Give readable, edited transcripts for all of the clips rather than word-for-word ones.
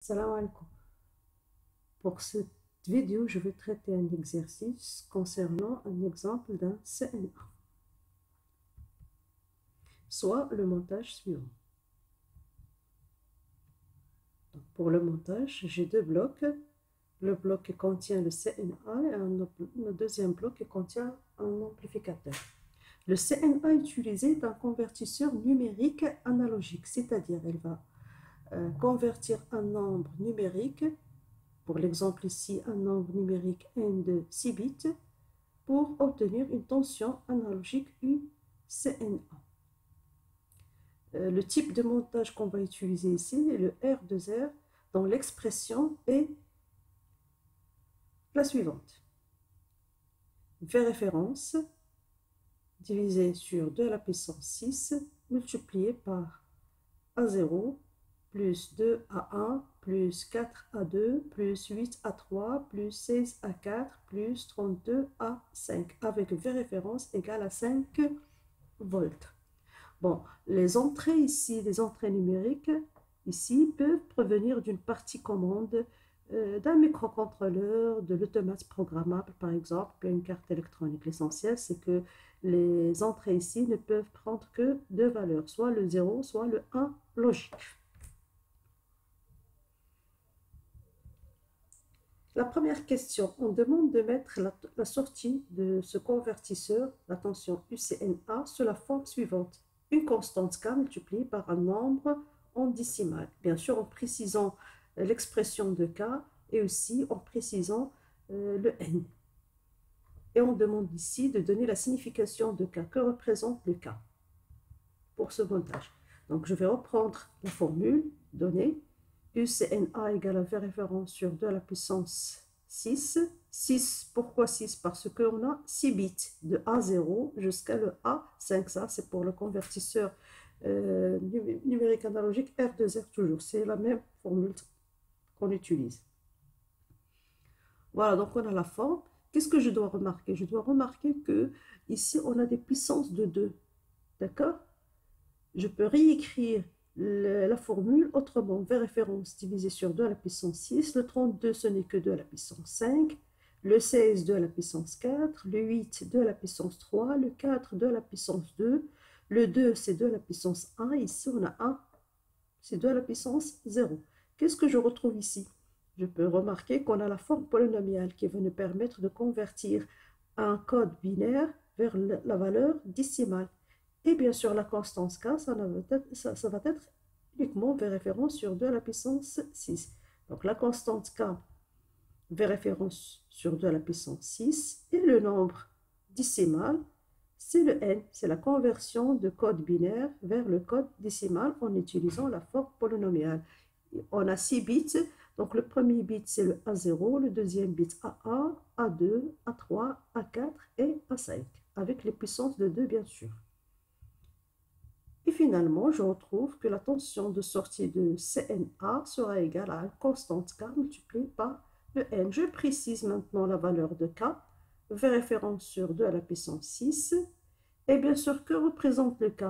Salam alaikum. Pour cette vidéo, je vais traiter un exercice concernant un exemple d'un CNA, soit le montage suivant. Donc, pour le montage, j'ai deux blocs. Le bloc qui contient le CNA et un deuxième bloc qui contient un amplificateur. Le CNA est utilisé d'un convertisseur numérique analogique, c'est-à-dire il va convertir un nombre numérique, pour l'exemple ici, un nombre numérique n de 6 bits, pour obtenir une tension analogique UCNA. Le type de montage qu'on va utiliser ici est le R2R, dont l'expression est la suivante. V référence divisé sur 2 à la puissance 6 multiplié par A0 plus 2 à 1 plus 4 à 2 plus 8 à 3 plus 16 à 4 plus 32 à 5 avec V référence égale à 5 volts. Bon, les entrées ici, les entrées numériques ici peuvent provenir d'une partie commande d'un microcontrôleur, de l'automate programmable par exemple, une carte électronique. L'essentiel c'est que les entrées ici ne peuvent prendre que deux valeurs, soit le 0, soit le 1 logique. La première question, on demande de mettre la sortie de ce convertisseur, la tension UCNA, sous la forme suivante. Une constante K multipliée par un nombre en décimale. Bien sûr, en précisant l'expression de K et aussi en précisant le N. Et on demande ici de donner la signification de K. Que représente le K pour ce montage? Donc, je vais reprendre la formule donnée. UCNA égale à V référence sur 2 à la puissance 6. 6, pourquoi 6? Parce qu'on a 6 bits de A0 jusqu'à le A5. Ça, c'est pour le convertisseur numérique analogique R2R toujours. C'est la même formule qu'on utilise. Voilà, donc on a la forme. Qu'est-ce que je dois remarquer? Je dois remarquer que ici, on a des puissances de 2. D'accord? Je peux réécrire la formule autrement. V référence divisé sur 2 à la puissance 6. Le 32, ce n'est que 2 à la puissance 5. Le 16, 2 à la puissance 4. Le 8, 2 à la puissance 3. Le 4, 2 à la puissance 2. Le 2, c'est 2 à la puissance 1. Ici, on a 1, c'est 2 à la puissance 0. Qu'est-ce que je retrouve ici? Je peux remarquer qu'on a la forme polynomiale qui va nous permettre de convertir un code binaire vers la valeur décimale. Et bien sûr, la constance K, ça va être uniquement V référence sur 2 à la puissance 6. Donc, la constante K, V référence sur 2 à la puissance 6. Et le nombre décimal, c'est le N. C'est la conversion de code binaire vers le code décimal en utilisant la forme polynomiale. On a 6 bits. Donc, le premier bit, c'est le A0. Le deuxième bit, A1, A2, A3, A4 et A5. Avec les puissances de 2, bien sûr. Et finalement, je retrouve que la tension de sortie de CNA sera égale à une constante K multipliée par le N. Je précise maintenant la valeur de K, V référence sur 2 à la puissance 6. Et bien sûr, que représente le K?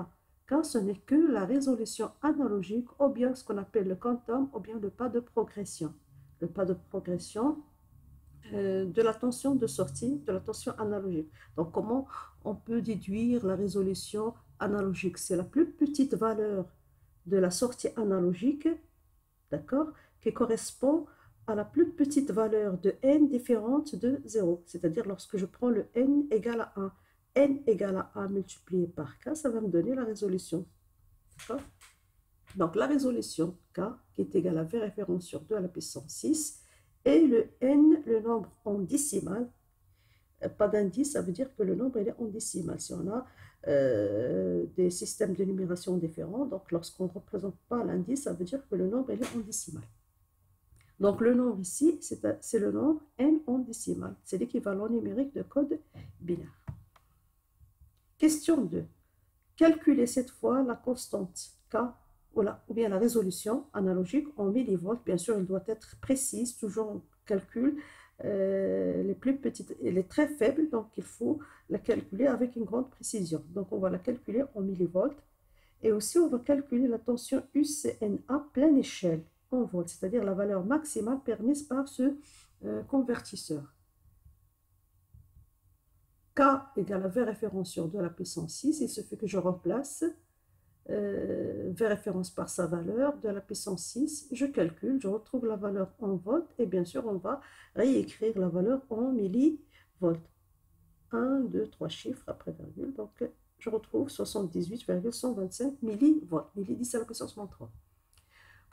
K, ce n'est que la résolution analogique, ou bien ce qu'on appelle le quantum, ou bien le pas de progression. Le pas de progression de la tension de sortie, de la tension analogique. Donc, comment on peut déduire la résolution analogique? C'est la plus petite valeur de la sortie analogique, d'accord, qui correspond à la plus petite valeur de n différente de 0. C'est-à-dire lorsque je prends le n égale à 1, n égale à 1 multiplié par k, ça va me donner la résolution. D'accord? Donc, la résolution k, qui est égale à v référence sur 2 à la puissance 6, et le n, le nombre en décimale. Pas d'indice, ça veut dire que le nombre est en décimale. Si on a des systèmes de numération différents, donc lorsqu'on ne représente pas l'indice, ça veut dire que le nombre est en décimale. Donc le nombre ici, c'est le nombre n en décimale. C'est l'équivalent numérique de code binaire. Question 2. Calculez cette fois la constante K ou bien la résolution analogique en millivolts. Bien sûr, elle doit être précise, toujours en calcul. Les plus petites, elle est très faible, donc il faut la calculer avec une grande précision. Donc on va la calculer en millivolts. Et aussi, on va calculer la tension UCNA pleine échelle en volts, c'est-à-dire la valeur maximale permise par ce convertisseur. K égale à V référence sur 2 à la puissance 6, il suffit que je remplace V référence par sa valeur de la puissance 6, je calcule, je retrouve la valeur en volts et bien sûr on va réécrire la valeur en millivolts. 1, 2, 3 chiffres après virgule, donc je retrouve 78,125 millivolts, milli 10 à la puissance moins 3.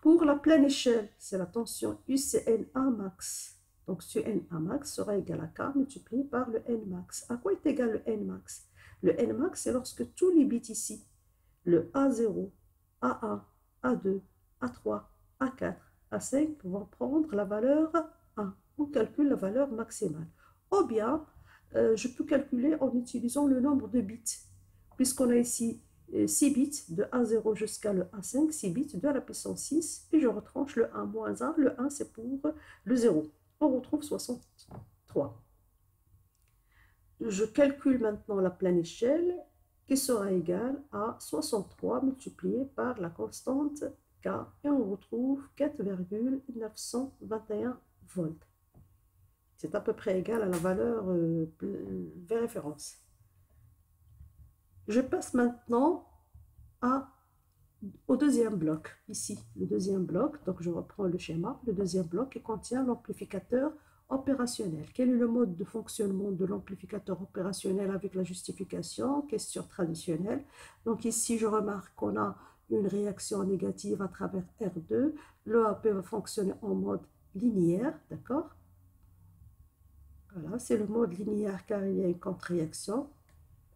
Pour la pleine échelle, c'est la tension UCNA max. Donc ce NA max sera égal à K multiplié par le N max. À quoi est égal le N max? Le N max, c'est lorsque tous les bits ici, le A0, A1, A2, A3, A4, A5 vont prendre la valeur 1. On calcule la valeur maximale. Ou bien, je peux calculer en utilisant le nombre de bits. Puisqu'on a ici 6 bits de A0 jusqu'à le A5, 6 bits de la puissance 6, et je retranche le 1 moins 1. Le 1, c'est pour le 0. On retrouve 63. Je calcule maintenant la pleine échelle, qui sera égale à 63 multiplié par la constante K, et on retrouve 4,921 volts. C'est à peu près égal à la valeur V référence. Je passe maintenant au deuxième bloc, ici, le deuxième bloc, donc je reprends le schéma, le deuxième bloc qui contient l'amplificateur opérationnel. Quel est le mode de fonctionnement de l'amplificateur opérationnel avec la justification? Question traditionnelle. Donc ici, je remarque qu'on a une réaction négative à travers R2. L'EAP va fonctionner en mode linéaire, d'accord? Voilà, c'est le mode linéaire car il y a une contre-réaction.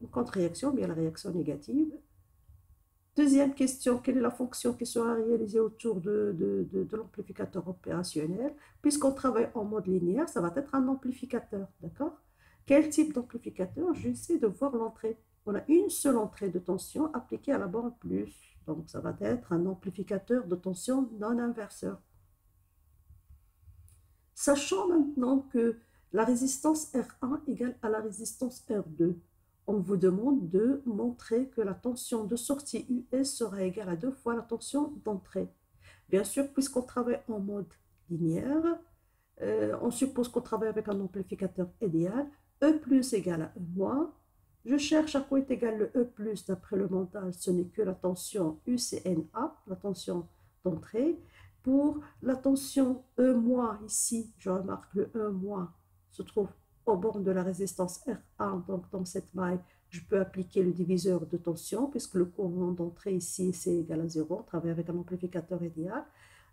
Une contre-réaction, bien la réaction négative. Deuxième question, quelle est la fonction qui sera réalisée autour de l'amplificateur opérationnel? Puisqu'on travaille en mode linéaire, ça va être un amplificateur, d'accord? Quel type d'amplificateur? J'essaie de voir l'entrée. On a une seule entrée de tension appliquée à la borne plus. Donc, ça va être un amplificateur de tension non inverseur. Sachant maintenant que la résistance R1 égale à la résistance R2, on vous demande de montrer que la tension de sortie US sera égale à 2 fois la tension d'entrée. Bien sûr, puisqu'on travaille en mode linéaire, on suppose qu'on travaille avec un amplificateur idéal, E plus égale à E moins. Je cherche à quoi est égal le E plus d'après le montage, ce n'est que la tension UCNA, la tension d'entrée. Pour la tension E moins, ici, je remarque le E moins se trouve aux bornes de la résistance R1, donc dans cette maille, je peux appliquer le diviseur de tension, puisque le courant d'entrée ici, c'est égal à 0, on travaille avec un amplificateur idéal.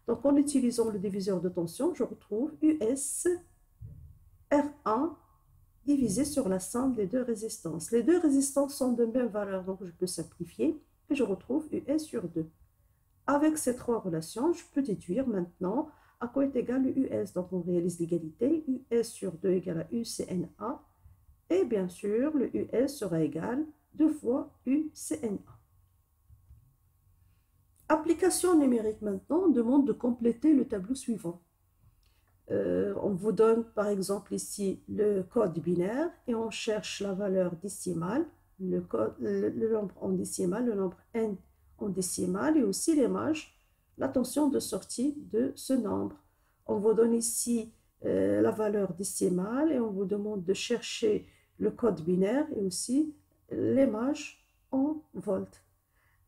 Donc en utilisant le diviseur de tension, je retrouve US R1 divisé sur la somme des deux résistances. Les deux résistances sont de même valeur, donc je peux simplifier, et je retrouve US sur 2. Avec ces trois relations, je peux déduire maintenant à quoi est égal le US. Donc, on réalise l'égalité. US sur 2 égale à UCNA. Et bien sûr, le US sera égal 2 fois UCNA. Application numérique maintenant, on demande de compléter le tableau suivant. On vous donne par exemple ici le code binaire et on cherche la valeur décimale, le nombre en décimale, le nombre n en décimale et aussi l'image, la tension de sortie de ce nombre. On vous donne ici la valeur décimale et on vous demande de chercher le code binaire et aussi l'image en volts.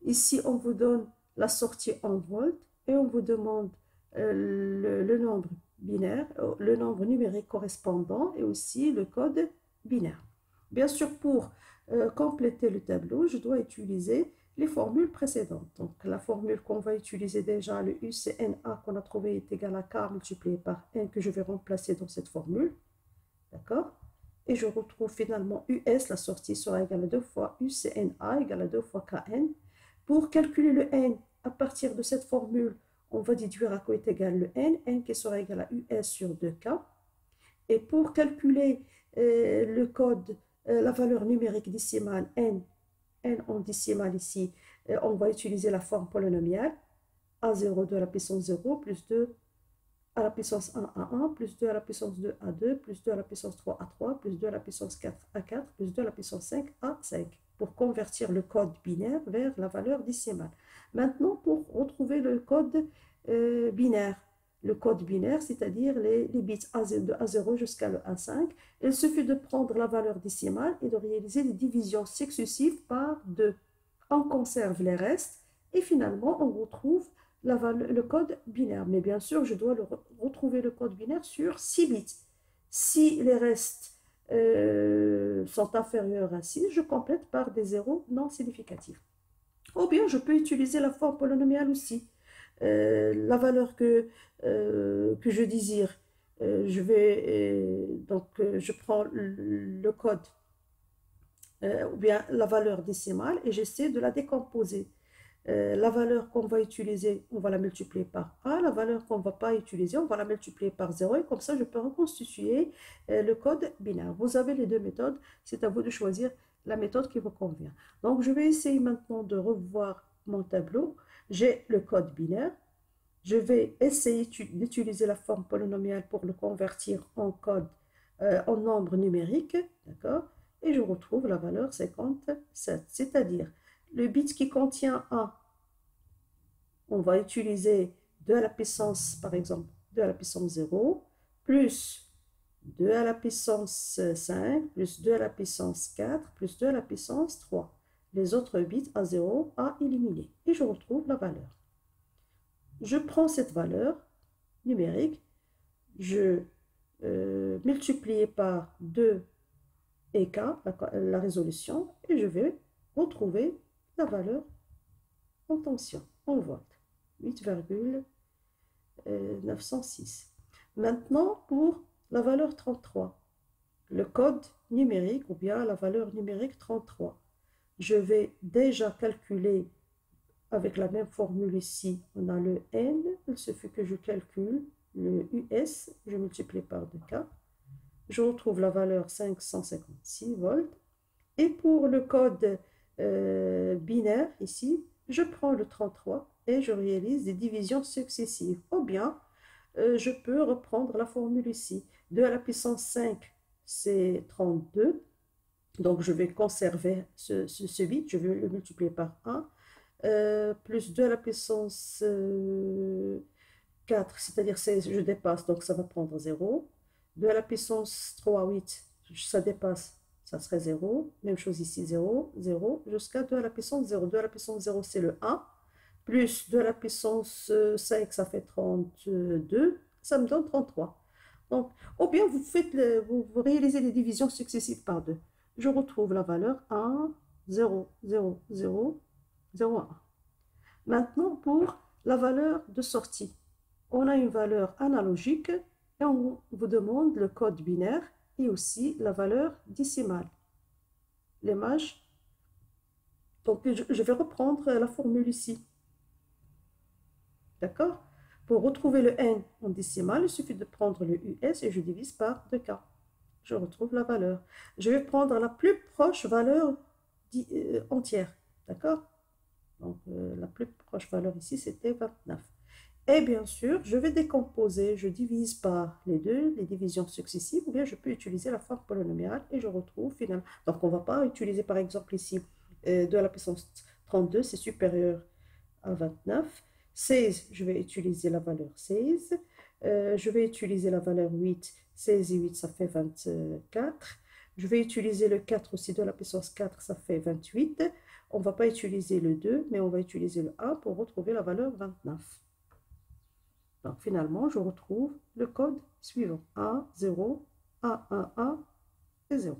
Ici, on vous donne la sortie en volts et on vous demande le nombre binaire, le nombre numérique correspondant et aussi le code binaire. Bien sûr, pour compléter le tableau, je dois utiliser les formules précédentes. Donc, la formule qu'on va utiliser déjà, le UCNA qu'on a trouvé est égal à K multiplié par N que je vais remplacer dans cette formule. D'accord? Et je retrouve finalement US, la sortie sera égale à 2 fois UCNA égale à 2 fois KN. Pour calculer le N, à partir de cette formule, on va déduire à quoi est égal le N qui sera égal à US sur 2K. Et pour calculer le code, la valeur numérique décimale N en décimale ici, on va utiliser la forme polynomiale A0 2 à la puissance 0 plus 2 à la puissance 1 à 1 plus 2 à la puissance 2 à 2 plus 2 à la puissance 3 à 3 plus 2 à la puissance 4 à 4 plus 2 à la puissance 5 à 5 pour convertir le code binaire vers la valeur décimale. Maintenant, pour retrouver le code binaire. Le code binaire, c'est-à-dire les bits de A0 jusqu'à le A5. Il suffit de prendre la valeur décimale et de réaliser des divisions successives par 2. On conserve les restes et finalement, on retrouve le code binaire. Mais bien sûr, je dois retrouver le code binaire sur 6 bits. Si les restes sont inférieurs à 6, je complète par des zéros non significatifs. Ou bien, je peux utiliser la forme polynomiale aussi. La valeur que je désire, je prends le code ou bien la valeur décimale et j'essaie de la décomposer. La valeur qu'on va utiliser, on va la multiplier par A. La valeur qu'on ne va pas utiliser, on va la multiplier par 0. Et comme ça, je peux reconstituer le code binaire. Vous avez les deux méthodes. C'est à vous de choisir la méthode qui vous convient. Donc, je vais essayer maintenant de revoir mon tableau. J'ai le code binaire. Je vais essayer d'utiliser la forme polynomiale pour le convertir en code, en nombre numérique. D'accord? Et je retrouve la valeur 57. C'est-à-dire, le bit qui contient 1, on va utiliser 2 à la puissance, par exemple, 2 à la puissance 0, plus 2 à la puissance 5, plus 2 à la puissance 4, plus 2 à la puissance 3. Les autres bits à 0 à éliminer. Et je retrouve la valeur. Je prends cette valeur numérique, je multiplie par 2 et K, la résolution, et je vais retrouver la valeur en tension, en volts, 8,906. Maintenant, pour la valeur 33, le code numérique ou bien la valeur numérique 33, je vais déjà calculer avec la même formule ici. On a le N, il suffit que je calcule le US, je multiplie par 2K. Je retrouve la valeur 556 volts. Et pour le code binaire, ici, je prends le 33 et je réalise des divisions successives. Ou bien, je peux reprendre la formule ici. 2 à la puissance 5, c'est 32. Donc, je vais conserver ce bit, je vais le multiplier par 1. Plus 2 à la puissance 4, c'est-à-dire je dépasse, donc ça va prendre 0. 2 à la puissance 3, 8, ça dépasse, ça serait 0. Même chose ici, 0, 0, jusqu'à 2 à la puissance 0. 2 à la puissance 0, c'est le 1. Plus 2 à la puissance 5, ça fait 32. Ça me donne 33. Donc, ou bien vous réalisez les divisions successives par 2. Je retrouve la valeur 1, 0, 0, 0, 0, 1. Maintenant, pour la valeur de sortie, on a une valeur analogique et on vous demande le code binaire et aussi la valeur décimale. L'image. Donc, je vais reprendre la formule ici. D'accord? Pour retrouver le n en décimale, il suffit de prendre le US et je divise par 2K. Je retrouve la valeur. Je vais prendre la plus proche valeur entière. D'accord? Donc, la plus proche valeur ici, c'était 29. Et bien sûr, je vais décomposer, je divise par les deux, les divisions successives, ou bien je peux utiliser la forme polynomiale et je retrouve finalement. Donc, on ne va pas utiliser par exemple ici 2 à la puissance 32, c'est supérieur à 29. 16, je vais utiliser la valeur 16. Je vais utiliser la valeur 8. 16 et 8, ça fait 24. Je vais utiliser le 4 aussi, 2 à la puissance 4, ça fait 28. On ne va pas utiliser le 2, mais on va utiliser le 1 pour retrouver la valeur 29. Donc, finalement, je retrouve le code suivant. 1, 0, 1, 1, 1 et 0.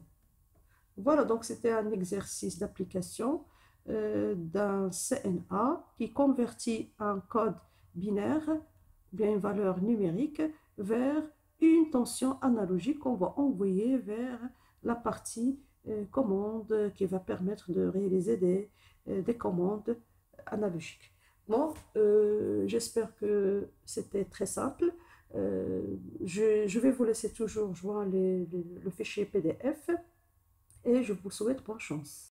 Voilà, donc c'était un exercice d'application d'un CNA qui convertit un code binaire, bien une valeur numérique, vers une tension analogique qu'on va envoyer vers la partie commande qui va permettre de réaliser des commandes analogiques. Bon, j'espère que c'était très simple. Je vais vous laisser toujours joindre le fichier PDF et je vous souhaite bonne chance.